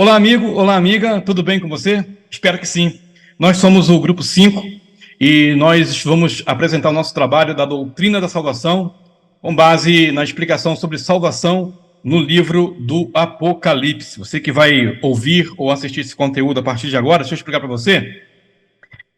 Olá, amigo, olá, amiga, tudo bem com você? Espero que sim. Nós somos o Grupo 5 e nós vamos apresentar o nosso trabalho da doutrina da salvação com base na explicação sobre salvação no livro do Apocalipse. Você que vai ouvir ou assistir esse conteúdo a partir de agora, deixa eu explicar para você.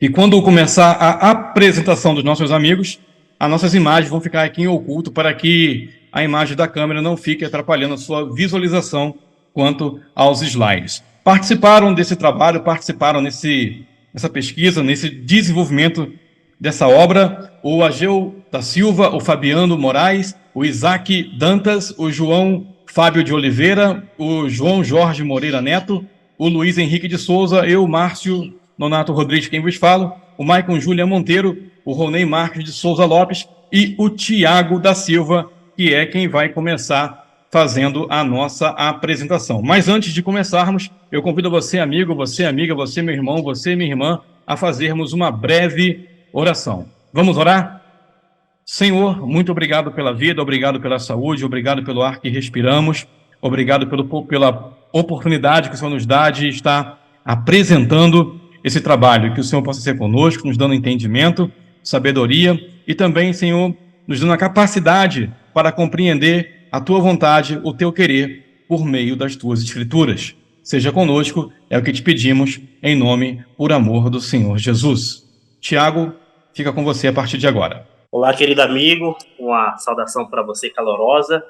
E quando começar a apresentação dos nossos amigos, as nossas imagens vão ficar aqui em oculto para que a imagem da câmera não fique atrapalhando a sua visualização quanto aos slides. Participaram desse trabalho, participaram nessa pesquisa, nesse desenvolvimento dessa obra, o Ageu da Silva, o Fabiano Moraes, o Isaac Dantas, o João Fábio de Oliveira, o João Jorge Moreira Neto, o Luiz Henrique de Souza, eu, Márcio Nonato Rodrigues, quem vos falo, o Maicon Júlia Monteiro, o Ronei Marques de Souza Lopes e o Tiago da Silva, que é quem vai começar fazendo a nossa apresentação. Mas antes de começarmos, eu convido você, amigo, você, amiga, você, meu irmão, você, minha irmã, a fazermos uma breve oração. Vamos orar? Senhor, muito obrigado pela vida, obrigado pela saúde, obrigado pelo ar que respiramos, obrigado pela oportunidade que o Senhor nos dá de estar apresentando esse trabalho. Que o Senhor possa ser conosco, nos dando entendimento, sabedoria e também, Senhor, nos dando a capacidade para compreender a Tua vontade, o Teu querer, por meio das Tuas Escrituras. Seja conosco, é o que te pedimos, em nome, por amor do Senhor Jesus. Tiago, fica com você a partir de agora. Olá, querido amigo, uma saudação para você calorosa.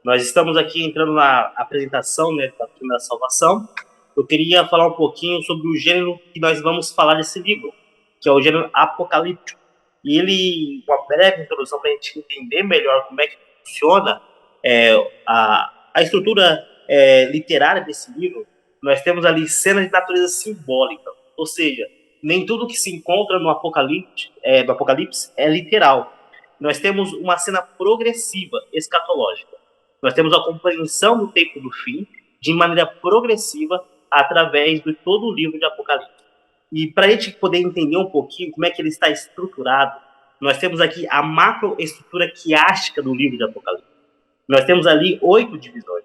Nós estamos aqui entrando na apresentação, da doutrina da salvação. Eu queria falar um pouquinho sobre o gênero que nós vamos falar desse livro, que é o gênero apocalíptico. E uma breve introdução para a gente entender melhor como é que funciona a estrutura literária desse livro. Nós temos ali cenas de natureza simbólica, ou seja, nem tudo que se encontra no Apocalipse é literal. Nós temos uma cena progressiva, escatológica. Nós temos a compreensão do tempo do fim de maneira progressiva através de todo o livro de Apocalipse. E para a gente poder entender um pouquinho como é que ele está estruturado, nós temos aqui a macroestrutura quiástica do livro de Apocalipse. Nós temos ali 8 divisões.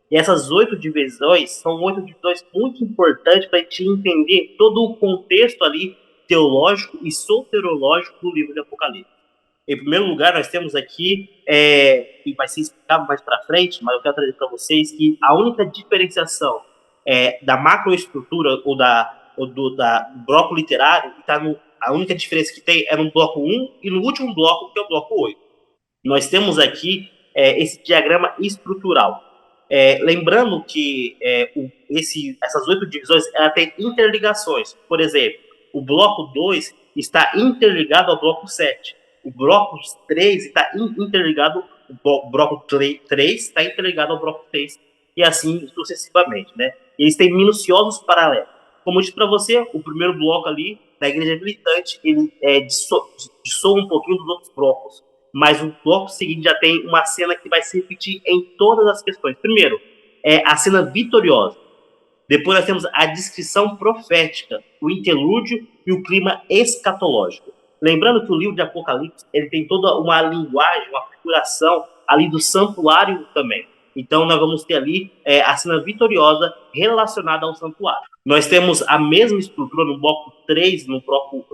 E essas 8 divisões são 8 divisões muito importantes para a gente entender todo o contexto ali teológico e soterológico do livro de Apocalipse. Em primeiro lugar, nós temos aqui, e vai ser explicado mais para frente, mas eu quero trazer para vocês que a única diferenciação da macroestrutura ou da bloco literário, a única diferença que tem é no bloco 1 e no último bloco, que é o bloco 8. Nós temos aqui esse diagrama estrutural. Lembrando que essas 8 divisões ela tem interligações. Por exemplo, o bloco 2 está interligado ao bloco 7. O bloco 3 está interligado, o bloco 3 está interligado ao bloco 3, e assim sucessivamente, né? Eles têm minuciosos paralelos. Como eu disse para você, o primeiro bloco ali da igreja militante, ele dissoa um pouquinho dos outros blocos. Mas o bloco seguinte já tem uma cena que vai se repetir em todas as questões. Primeiro, a cena vitoriosa. Depois nós temos a descrição profética, o interlúdio e o clima escatológico. Lembrando que o livro de Apocalipse ele tem toda uma linguagem, uma figuração ali do santuário também. Então nós vamos ter ali a cena vitoriosa relacionada ao santuário. Nós temos a mesma estrutura no bloco 3, no bloco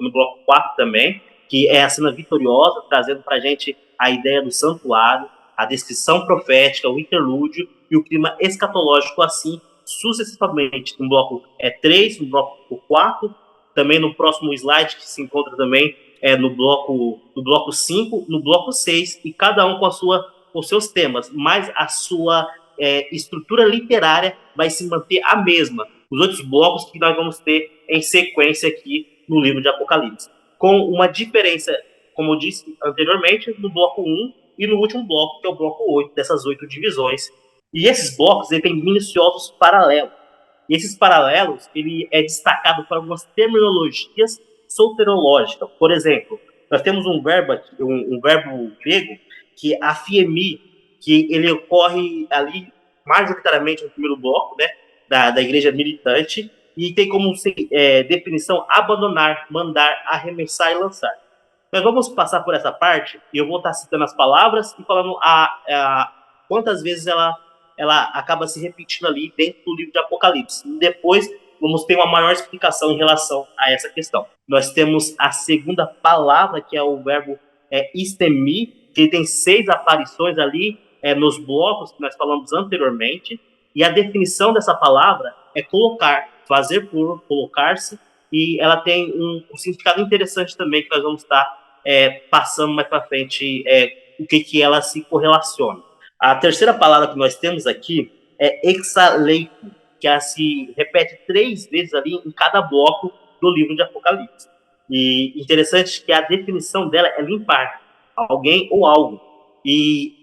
4 também, que é a cena vitoriosa, trazendo para a gente a ideia do santuário, a descrição profética, o interlúdio e o clima escatológico, assim sucessivamente, no bloco 3, no bloco 4, também no próximo slide, que se encontra também no bloco 5, no bloco 6, e cada um com os seus temas, mas a sua estrutura literária vai se manter a mesma, os outros blocos que nós vamos ter em sequência aqui no livro de Apocalipse, com uma diferença, como eu disse anteriormente, no bloco 1 e no último bloco, que é o bloco 8, dessas 8 divisões. E esses blocos têm minuciosos paralelos. E esses paralelos ele é destacado por algumas terminologias soterológicas. Por exemplo, nós temos um verbo grego, que é afiemi, que ele ocorre ali majoritariamente no primeiro bloco, né, da igreja militante, e tem como definição abandonar, mandar, arremessar e lançar. Nós vamos passar por essa parte e eu vou estar citando as palavras e falando quantas vezes ela ela acaba se repetindo ali dentro do livro de Apocalipse. E depois vamos ter uma maior explicação em relação a essa questão. Nós temos a segunda palavra, que é o verbo istemi, que tem 6 aparições ali nos blocos que nós falamos anteriormente, e a definição dessa palavra é colocar, fazer por, colocar-se, e ela tem um significado interessante também, que nós vamos estar passando mais para frente o que ela se correlaciona. A terceira palavra que nós temos aqui é exaleito, que ela se repete 3 vezes ali em cada bloco do livro de Apocalipse. E interessante que a definição dela é limpar alguém ou algo. E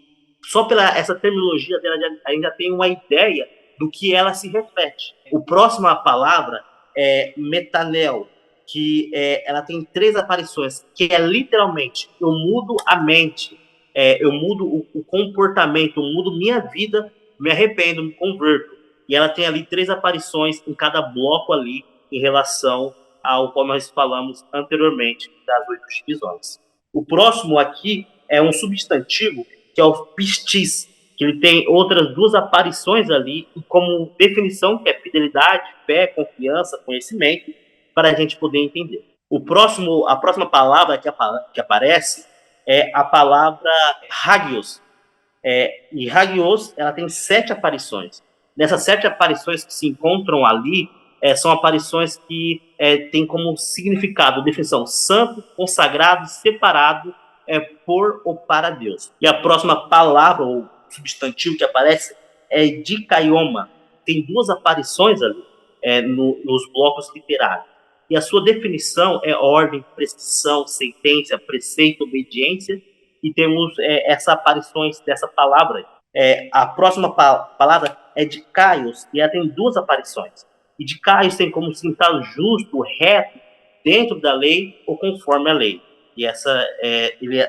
só pela essa terminologia dela, a gente já tem uma ideia do que ela se reflete. O próximo a palavra é metanel, que ela tem 3 aparições, que é literalmente, eu mudo a mente, eu mudo o comportamento, eu mudo minha vida, me arrependo, me converto. E ela tem ali 3 aparições em cada bloco ali, em relação ao qual nós falamos anteriormente, das 8 divisões. O próximo aqui é um substantivo, que é o pistis, que ele tem outras 2 aparições ali, como definição, que é fidelidade, fé, confiança, conhecimento, para a gente poder entender. A próxima palavra que aparece é a palavra hagios. E hagios, ela tem 7 aparições. Nessas 7 aparições que se encontram ali, são aparições que têm como significado, definição, santo, consagrado, separado por ou para Deus. E a próxima palavra, ou substantivo que aparece, é dikaioma. Tem 2 aparições ali nos blocos literários. E a sua definição é ordem, prescrição, sentença, preceito, obediência, e temos essas aparições dessa palavra. A próxima palavra é de Caios, e ela tem 2 aparições. E de Caios tem como significado justo, reto, dentro da lei ou conforme a lei. E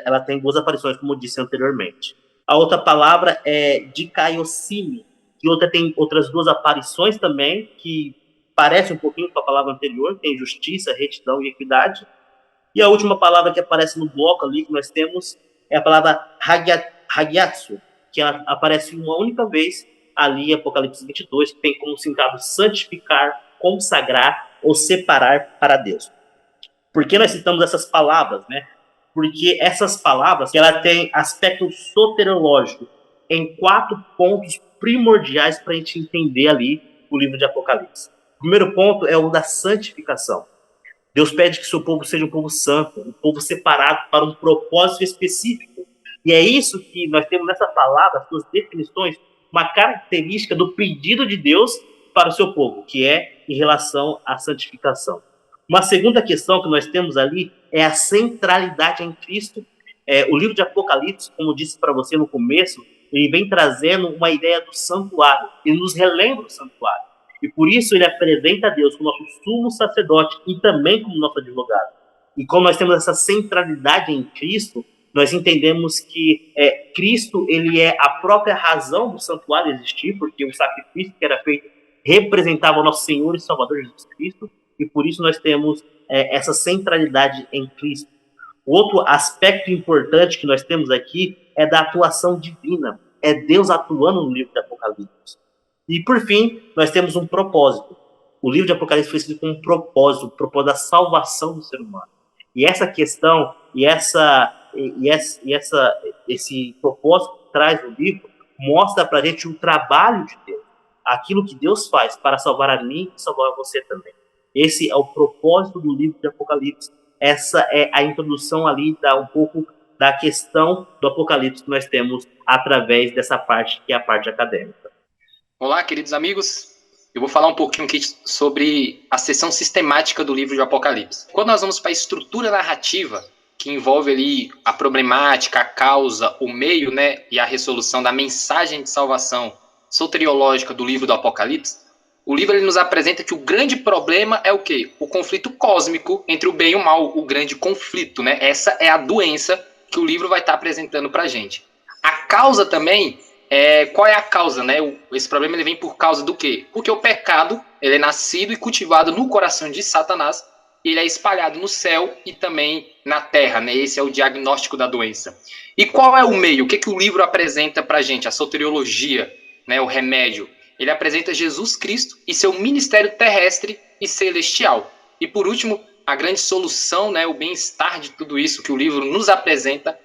ela tem 2 aparições, como eu disse anteriormente. A outra palavra é de Caiocine, que tem outras 2 aparições também, que parece um pouquinho com a palavra anterior, tem justiça, retidão e equidade. E a última palavra que aparece no bloco ali que nós temos é a palavra hagiatsu, que ela aparece uma única vez ali em Apocalipse 22, que tem como significado santificar, consagrar ou separar para Deus. Por que nós citamos essas palavras, né? Porque essas palavras, ela tem aspecto soteriológico em 4 pontos primordiais para a gente entender ali o livro de Apocalipse. O primeiro ponto é o da santificação. Deus pede que seu povo seja um povo santo, um povo separado para um propósito específico. E é isso que nós temos nessa palavra, as suas definições, uma característica do pedido de Deus para o seu povo, que é em relação à santificação. Uma segunda questão que nós temos ali é a centralidade em Cristo. O livro de Apocalipse, como eu disse para você no começo, ele vem trazendo uma ideia do santuário, ele nos relembra o santuário. E por isso ele apresenta a Deus como nosso sumo sacerdote e também como nosso advogado. E como nós temos essa centralidade em Cristo, nós entendemos que Cristo ele é a própria razão do santuário existir, porque o sacrifício que era feito representava o nosso Senhor e Salvador Jesus Cristo, e por isso nós temos essa centralidade em Cristo. O outro aspecto importante que nós temos aqui é da atuação divina. É Deus atuando no livro de Apocalipse. E, por fim, nós temos um propósito. O livro de Apocalipse foi escrito com um propósito, o propósito da salvação do ser humano. E essa questão, esse propósito que traz o livro, mostra para a gente o trabalho de Deus. Aquilo que Deus faz para salvar a mim e salvar a você também. Esse é o propósito do livro de Apocalipse. Essa é a introdução ali, um pouco da questão do Apocalipse que nós temos através dessa parte, que é a parte acadêmica. Olá, queridos amigos. Eu vou falar um pouquinho aqui sobre a seção sistemática do livro de Apocalipse. Quando nós vamos para a estrutura narrativa, que envolve ali a problemática, a causa, o meio, né, e a resolução da mensagem de salvação soteriológica do livro do Apocalipse, o livro ele nos apresenta que o grande problema é o quê? O conflito cósmico entre o bem e o mal, o grande conflito, né? Essa é a doença que o livro vai estar apresentando para a gente. A causa também, qual é a causa, né? Esse problema ele vem por causa do quê? Porque o pecado ele é nascido e cultivado no coração de Satanás, ele é espalhado no céu e também na terra, né? Esse é o diagnóstico da doença. E qual é o meio? O que o livro apresenta para a gente? A soteriologia. né, o remédio, ele apresenta Jesus Cristo e seu ministério terrestre e celestial. E por último, a grande solução, né, o bem-estar de tudo isso que o livro nos apresenta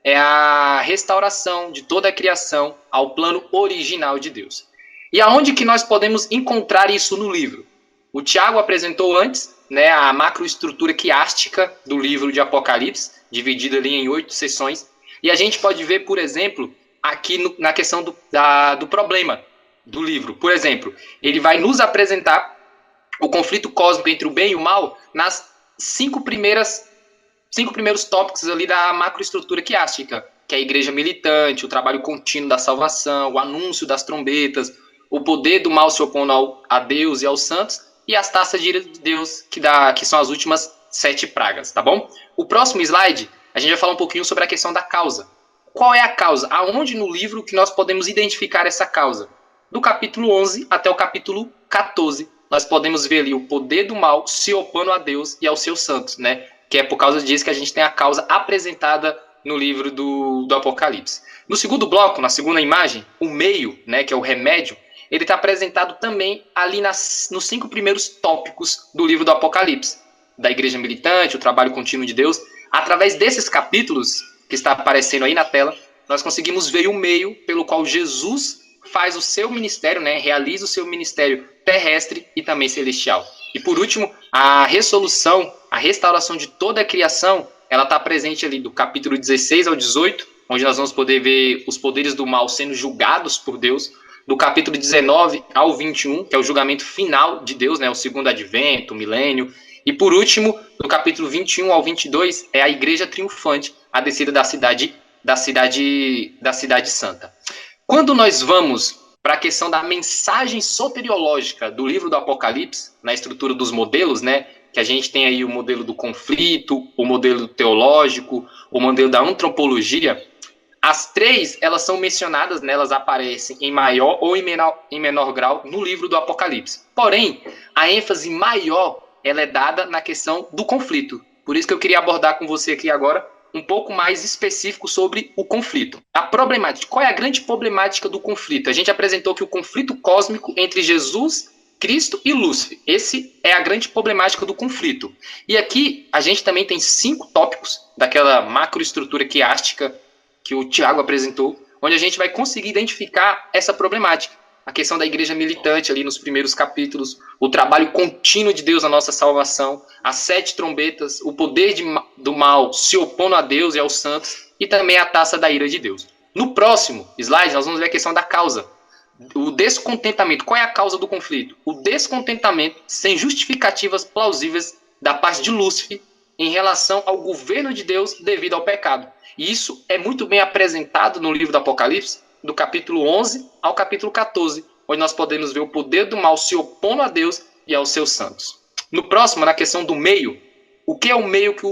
é a restauração de toda a criação ao plano original de Deus. E aonde que nós podemos encontrar isso no livro? O Tiago apresentou antes, né, a macroestrutura quiástica do livro de Apocalipse, dividida ali em 8 seções. E a gente pode ver, por exemplo, aqui na questão do problema do livro. Por exemplo, ele vai nos apresentar o conflito cósmico entre o bem e o mal nas 5 primeiros tópicos ali da macroestrutura quiástica, que é a igreja militante, o trabalho contínuo da salvação, o anúncio das trombetas, o poder do mal se opondo a Deus e aos santos, e as taças de ira de Deus, que são as últimas 7 pragas, tá bom? O próximo slide, a gente vai falar um pouquinho sobre a questão da causa. Qual é a causa? Aonde no livro que nós podemos identificar essa causa? Do capítulo 11 até o capítulo 14, nós podemos ver ali o poder do mal se opondo a Deus e aos seus santos, né? Que é por causa disso que a gente tem a causa apresentada no livro do Apocalipse. No segundo bloco, na segunda imagem, o meio, né, que é o remédio, ele está apresentado também ali nos 5 primeiros tópicos do livro do Apocalipse, da igreja militante, o trabalho contínuo de Deus. Através desses capítulos, que está aparecendo aí na tela, nós conseguimos ver o meio pelo qual Jesus faz o seu ministério, né, realiza o seu ministério terrestre e também celestial. E por último, a resolução, a restauração de toda a criação, ela está presente ali do capítulo 16 ao 18, onde nós vamos poder ver os poderes do mal sendo julgados por Deus, do capítulo 19 ao 21, que é o julgamento final de Deus, né, o segundo advento, o milênio, e por último, do capítulo 21 ao 22, é a igreja triunfante, a descida da cidade santa. Quando nós vamos para a questão da mensagem soteriológica do livro do Apocalipse, na estrutura dos modelos, né, que a gente tem aí o modelo do conflito, o modelo teológico, o modelo da antropologia, as 3, elas são mencionadas, né, elas aparecem em maior ou em menor grau no livro do Apocalipse. Porém, a ênfase maior ela é dada na questão do conflito. Por isso que eu queria abordar com você aqui agora um pouco mais específico sobre o conflito. A problemática. Qual é a grande problemática do conflito? A gente apresentou que o conflito cósmico entre Jesus, Cristo e Lúcifer. Esse é a grande problemática do conflito. E aqui a gente também tem 5 tópicos daquela macroestrutura quiástica que o Tiago apresentou, onde a gente vai conseguir identificar essa problemática. A questão da igreja militante ali nos primeiros capítulos, o trabalho contínuo de Deus na nossa salvação, as 7 trombetas, o poder do mal se opondo a Deus e aos santos, e também a taça da ira de Deus. No próximo slide, nós vamos ver a questão da causa. O descontentamento. Qual é a causa do conflito? O descontentamento sem justificativas plausíveis da parte de Lúcifer em relação ao governo de Deus devido ao pecado. E isso é muito bem apresentado no livro do Apocalipse, do capítulo 11 ao capítulo 14, onde nós podemos ver o poder do mal se opondo a Deus e aos seus santos. No próximo, na questão do meio, o que é o meio que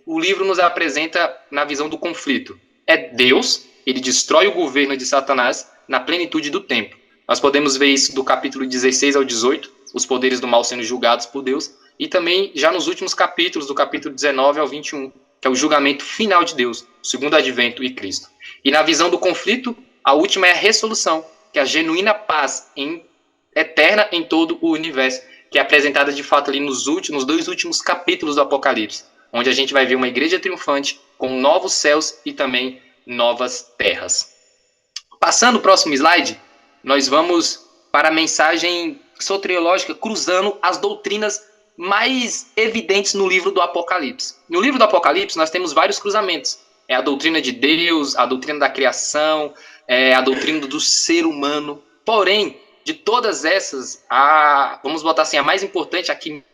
o livro nos apresenta na visão do conflito? É Deus, ele destrói o governo de Satanás na plenitude do tempo. Nós podemos ver isso do capítulo 16 ao 18, os poderes do mal sendo julgados por Deus, e também já nos últimos capítulos, do capítulo 19 ao 21, que é o julgamento final de Deus, o segundo advento e Cristo. E na visão do conflito, a última é a resolução, que é a genuína paz eterna em todo o universo, que é apresentada de fato ali nos 2 últimos capítulos do Apocalipse, onde a gente vai ver uma igreja triunfante com novos céus e também novas terras. Passando o próximo slide, nós vamos para a mensagem soteriológica cruzando as doutrinas mais evidentes no livro do Apocalipse. No livro do Apocalipse, nós temos vários cruzamentos. É a doutrina de Deus, a doutrina da criação, a doutrina do ser humano. Porém, de todas essas, vamos botar assim, a mais importante, a que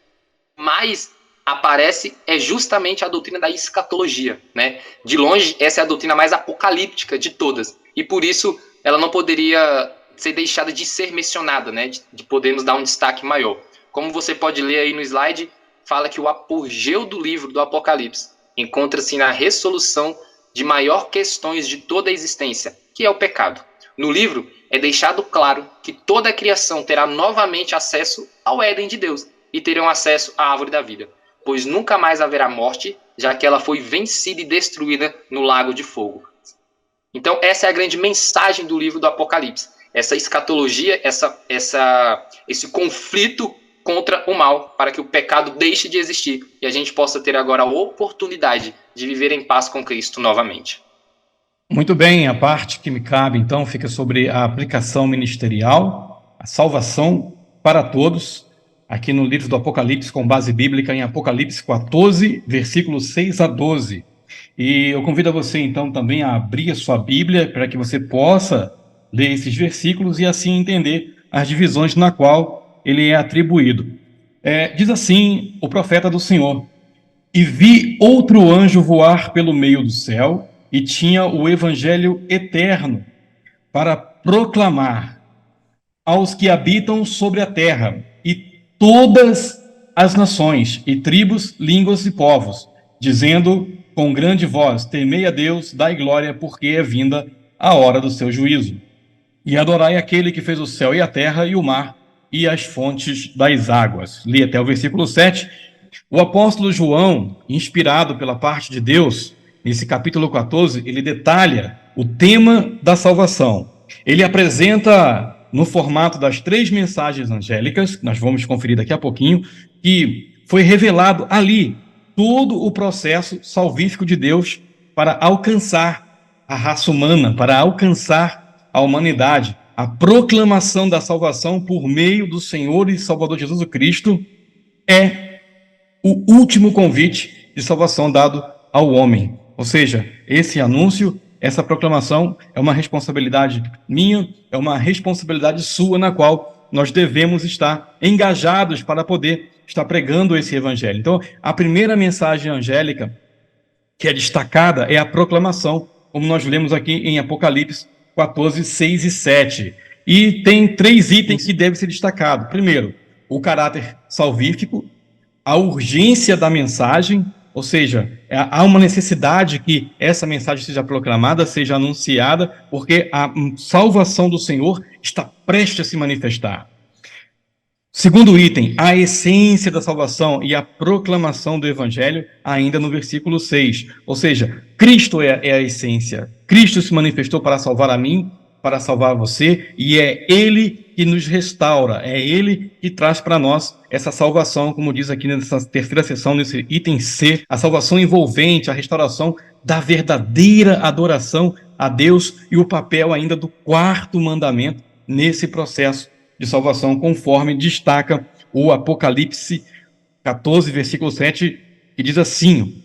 mais aparece é justamente a doutrina da escatologia, né? De longe, essa é a doutrina mais apocalíptica de todas. E por isso, ela não poderia ser deixada de ser mencionada, né? De podermos dar um destaque maior. Como você pode ler aí no slide, fala que o apogeu do livro do Apocalipse encontra-se na resolução de maior questões de toda a existência, que é o pecado. No livro, é deixado claro que toda a criação terá novamente acesso ao Éden de Deus e terão acesso à árvore da vida, pois nunca mais haverá morte, já que ela foi vencida e destruída no lago de fogo. Então, essa é a grande mensagem do livro do Apocalipse. essa escatologia, esse conflito contra o mal, para que o pecado deixe de existir e a gente possa ter agora a oportunidade de viver em paz com Cristo novamente. Muito bem, a parte que me cabe, então, fica sobre a aplicação ministerial, a salvação para todos, aqui no livro do Apocalipse, com base bíblica em Apocalipse 14, versículos 6 a 12. E eu convido a você, então, também a abrir a sua Bíblia para que você possa ler esses versículos e assim entender as divisões na qual ele é atribuído. Diz assim o profeta do Senhor: e vi outro anjo voar pelo meio do céu, e tinha o evangelho eterno para proclamar aos que habitam sobre a terra, e todas as nações, e tribos, línguas e povos, dizendo com grande voz: temei a Deus, dai glória, porque é vinda a hora do seu juízo. E adorai aquele que fez o céu e a terra e o mar e as fontes das águas. Li até o versículo 7. O apóstolo João, inspirado pela parte de Deus, nesse capítulo 14, ele detalha o tema da salvação. Ele apresenta, no formato das 3 mensagens angélicas, que nós vamos conferir daqui a pouquinho, que foi revelado ali todo o processo salvífico de Deus para alcançar a raça humana, para alcançar a humanidade. A proclamação da salvação por meio do Senhor e Salvador Jesus Cristo é o último convite de salvação dado ao homem. Ou seja, esse anúncio, essa proclamação é uma responsabilidade minha, é uma responsabilidade sua, na qual nós devemos estar engajados para poder estar pregando esse evangelho. Então, a primeira mensagem angélica que é destacada é a proclamação, como nós lemos aqui em Apocalipse 14, 6 e 7. E tem 3 itens que devem ser destacados. Primeiro, o caráter salvífico, a urgência da mensagem, ou seja, há uma necessidade que essa mensagem seja proclamada, seja anunciada, porque a salvação do Senhor está prestes a se manifestar. Segundo item, a essência da salvação e a proclamação do evangelho, ainda no versículo 6. Ou seja, Cristo é a essência. Cristo se manifestou para salvar a mim, para salvar você, e é Ele que nos restaura, é Ele que traz para nós essa salvação, como diz aqui nessa terceira seção, nesse item C, a salvação envolvente, a restauração da verdadeira adoração a Deus e o papel ainda do 4º mandamento nesse processo de salvação, conforme destaca o Apocalipse 14, versículo 7, que diz assim: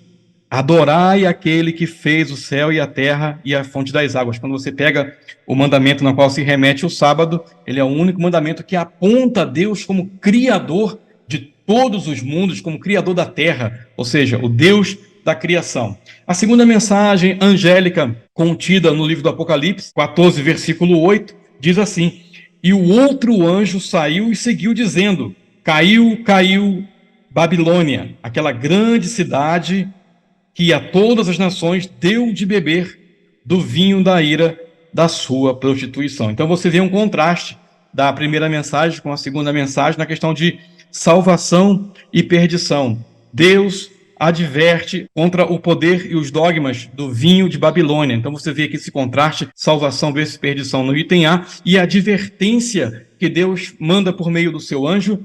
adorai aquele que fez o céu e a terra e a fonte das águas. Quando você pega o mandamento na qual se remete o sábado, ele é o único mandamento que aponta a Deus como criador de todos os mundos, como criador da terra, ou seja, o Deus da criação. A segunda mensagem angélica contida no livro do Apocalipse, 14, versículo 8, diz assim: e o outro anjo saiu e seguiu dizendo: caiu, caiu Babilônia, aquela grande cidade que a todas as nações deu de beber do vinho da ira da sua prostituição. Então você vê um contraste da primeira mensagem com a segunda mensagem na questão de salvação e perdição. Deus adverte contra o poder e os dogmas do vinho de Babilônia. Então você vê aqui esse contraste, salvação versus perdição no item A, e a advertência que Deus manda por meio do seu anjo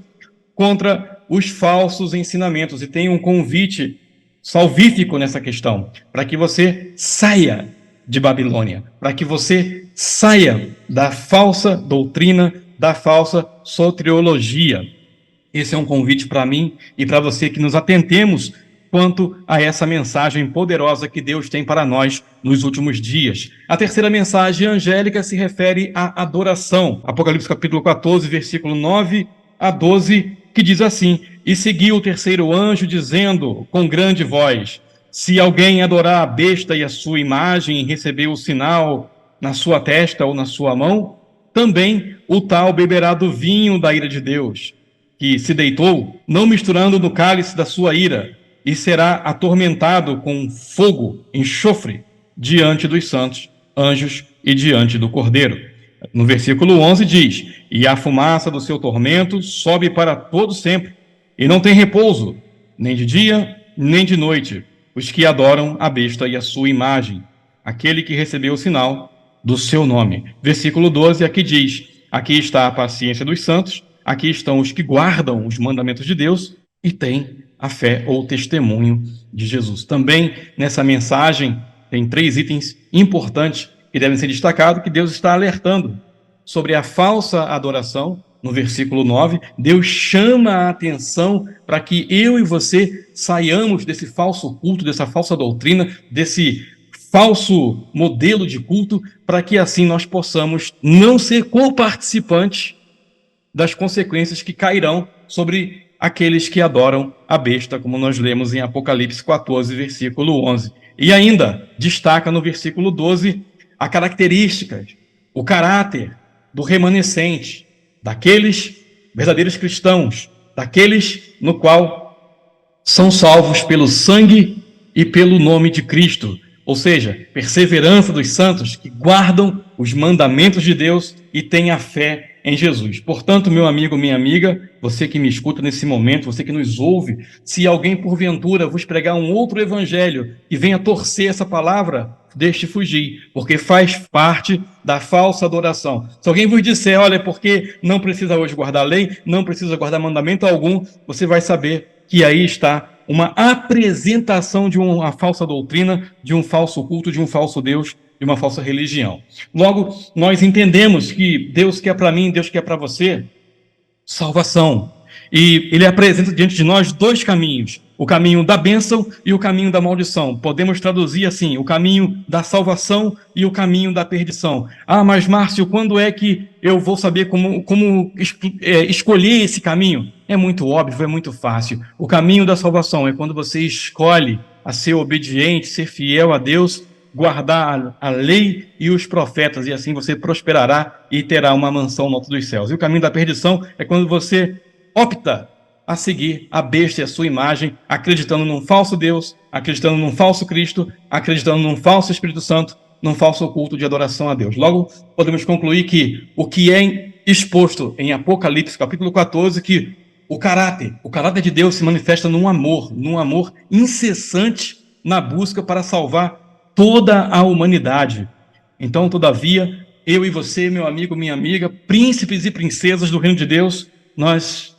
contra os falsos ensinamentos. E tem um convite salvífico nessa questão, para que você saia de Babilônia, para que você saia da falsa doutrina, da falsa soteriologia. Esse é um convite para mim e para você, que nos atentemos quanto a essa mensagem poderosa que Deus tem para nós nos últimos dias. A terceira mensagem angélica se refere à adoração. Apocalipse capítulo 14, versículo 9 a 12, que diz assim: e seguiu o terceiro anjo, dizendo com grande voz: se alguém adorar a besta e a sua imagem e receber o sinal na sua testa ou na sua mão, também o tal beberá do vinho da ira de Deus, que se deitou, não misturando no cálice da sua ira, e será atormentado com fogo, enxofre, diante dos santos anjos e diante do Cordeiro. No versículo 11 diz: e a fumaça do seu tormento sobe para todo sempre, e não tem repouso, nem de dia, nem de noite, os que adoram a besta e a sua imagem, aquele que recebeu o sinal do seu nome. Versículo 12 aqui diz: aqui está a paciência dos santos, aqui estão os que guardam os mandamentos de Deus e têm a fé ou o testemunho de Jesus. Também nessa mensagem tem 3 itens importantes que devem ser destacados, que Deus está alertando sobre a falsa adoração. No versículo 9, Deus chama a atenção para que eu e você saiamos desse falso culto, dessa falsa doutrina, desse falso modelo de culto, para que assim nós possamos não ser coparticipantes das consequências que cairão sobre aqueles que adoram a besta, como nós lemos em Apocalipse 14, versículo 11. E ainda destaca no versículo 12 a características, o caráter do remanescente, daqueles verdadeiros cristãos, daqueles no qual são salvos pelo sangue e pelo nome de Cristo, ou seja, perseverança dos santos que guardam os mandamentos de Deus e têm a fé em Jesus. Portanto, meu amigo, minha amiga, você que me escuta nesse momento, você que nos ouve, se alguém porventura vos pregar um outro evangelho e venha torcer essa palavra, deixe fugir, porque faz parte da falsa adoração. Se alguém vos disser, olha, porque não precisa hoje guardar lei, não precisa guardar mandamento algum, você vai saber que aí está uma apresentação de uma falsa doutrina, de um falso culto, de um falso Deus, de uma falsa religião. Logo, nós entendemos que Deus quer para mim, Deus quer para você salvação. E Ele apresenta diante de nós 2 caminhos, o caminho da bênção e o caminho da maldição. Podemos traduzir assim, o caminho da salvação e o caminho da perdição. Ah, mas Márcio, quando é que eu vou saber como escolher esse caminho? É muito óbvio, é muito fácil. O caminho da salvação é quando você escolhe a ser obediente, ser fiel a Deus, guardar a lei e os profetas, e assim você prosperará e terá uma mansão no alto dos céus. E o caminho da perdição é quando você opta a seguir a besta e a sua imagem, acreditando num falso Deus, acreditando num falso Cristo, acreditando num falso Espírito Santo, num falso culto de adoração a Deus. Logo, podemos concluir que o que é exposto em Apocalipse, capítulo 14, que o caráter de Deus se manifesta num amor incessante na busca para salvar toda a humanidade. Então, todavia, eu e você, meu amigo, minha amiga, príncipes e princesas do reino de Deus, nós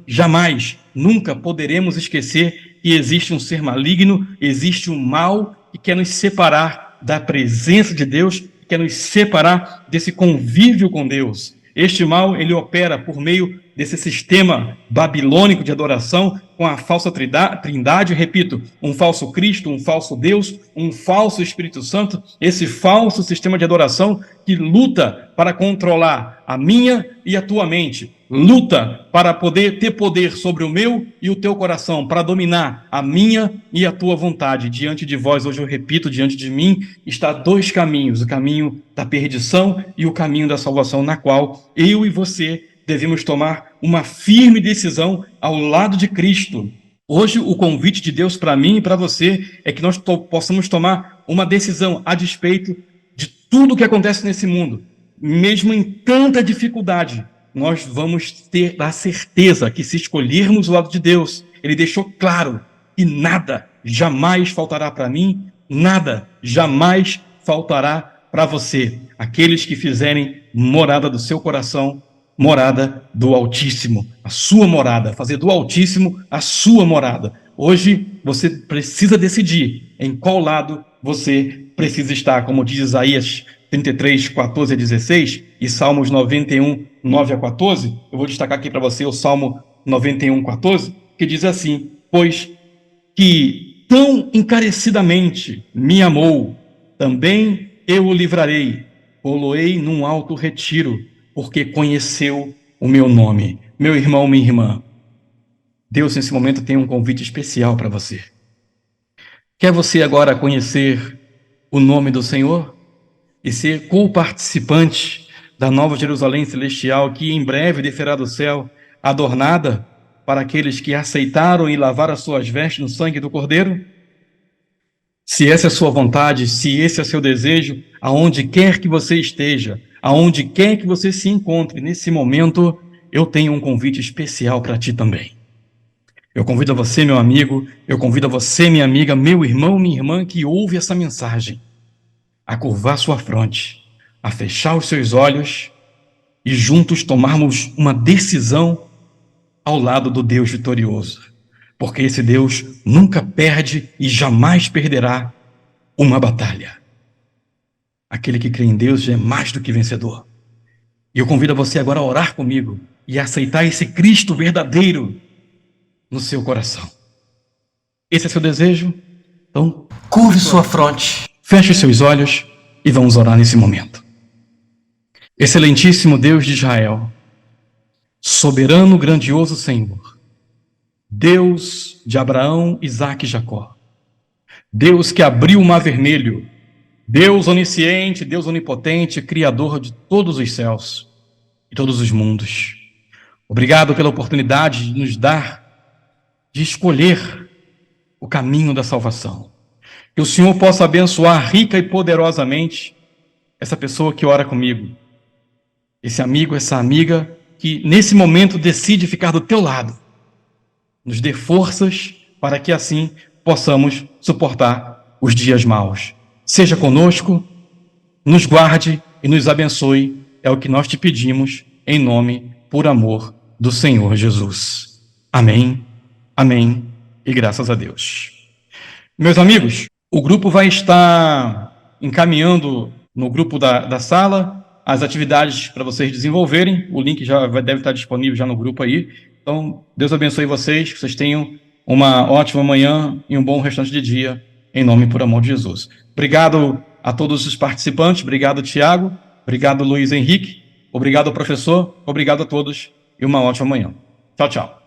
jamais, nunca poderemos esquecer que existe um ser maligno, existe um mal que quer nos separar da presença de Deus, que quer nos separar desse convívio com Deus. Este mal, ele opera por meio desse sistema babilônico de adoração com a falsa trindade, repito, um falso Cristo, um falso Deus, um falso Espírito Santo, esse falso sistema de adoração que luta para controlar a minha e a tua mente, luta para poder ter poder sobre o meu e o teu coração, para dominar a minha e a tua vontade. Diante de vós, hoje eu repito, diante de mim, está 2 caminhos, o caminho da perdição e o caminho da salvação, na qual eu e você devemos tomar uma firme decisão ao lado de Cristo. Hoje, o convite de Deus para mim e para você é que nós possamos tomar uma decisão a despeito de tudo o que acontece nesse mundo. Mesmo em tanta dificuldade, nós vamos ter a certeza que se escolhermos o lado de Deus, Ele deixou claro que nada jamais faltará para mim, nada jamais faltará para você. Aqueles que fizerem morada do seu coração, morada do Altíssimo, a sua morada, fazer do Altíssimo a sua morada. Hoje você precisa decidir em qual lado você precisa estar, como diz Isaías 33, 14 a 16 e Salmos 91, 9 a 14. Eu vou destacar aqui para você o Salmo 91, 14, que diz assim: pois que tão encarecidamente me amou, também eu o livrarei, pô-lo-ei num alto retiro, porque conheceu o meu nome. Meu irmão, minha irmã, Deus nesse momento tem um convite especial para você. Quer você agora conhecer o nome do Senhor e ser co-participante da nova Jerusalém celestial que em breve descerá do céu, adornada para aqueles que aceitaram e lavaram as suas vestes no sangue do Cordeiro? Se essa é a sua vontade, se esse é o seu desejo, aonde quer que você esteja, aonde quer que você se encontre nesse momento, eu tenho um convite especial para ti também. Eu convido a você, meu amigo, eu convido a você, minha amiga, meu irmão, minha irmã, que ouve essa mensagem, a curvar sua fronte a fechar os seus olhos e juntos tomarmos uma decisão ao lado do Deus vitorioso, porque esse Deus nunca perde e jamais perderá uma batalha. Aquele que crê em Deus já é mais do que vencedor. E eu convido você agora a orar comigo e a aceitar esse Cristo verdadeiro no seu coração. Esse é seu desejo? Então, curve sua fronte. Feche seus olhos e vamos orar nesse momento. Excelentíssimo Deus de Israel, soberano, grandioso Senhor, Deus de Abraão, Isaque e Jacó, Deus que abriu o mar vermelho, Deus onisciente, Deus onipotente, Criador de todos os céus e todos os mundos. Obrigado pela oportunidade de nos dar, de escolher o caminho da salvação. Que o Senhor possa abençoar rica e poderosamente essa pessoa que ora comigo, esse amigo, essa amiga que nesse momento decide ficar do teu lado. Nos dê forças para que assim possamos suportar os dias maus. Seja conosco, nos guarde e nos abençoe. É o que nós te pedimos em nome, por amor do Senhor Jesus. Amém, amém e graças a Deus. Meus amigos, o grupo vai estar encaminhando no grupo da sala as atividades para vocês desenvolverem. O link deve estar disponível já no grupo aí. Então, Deus abençoe vocês, que vocês tenham uma ótima manhã e um bom restante de dia, em nome e por amor de Jesus. Obrigado a todos os participantes, obrigado, Tiago, obrigado, Luiz Henrique, obrigado, professor, obrigado a todos e uma ótima manhã. Tchau, tchau.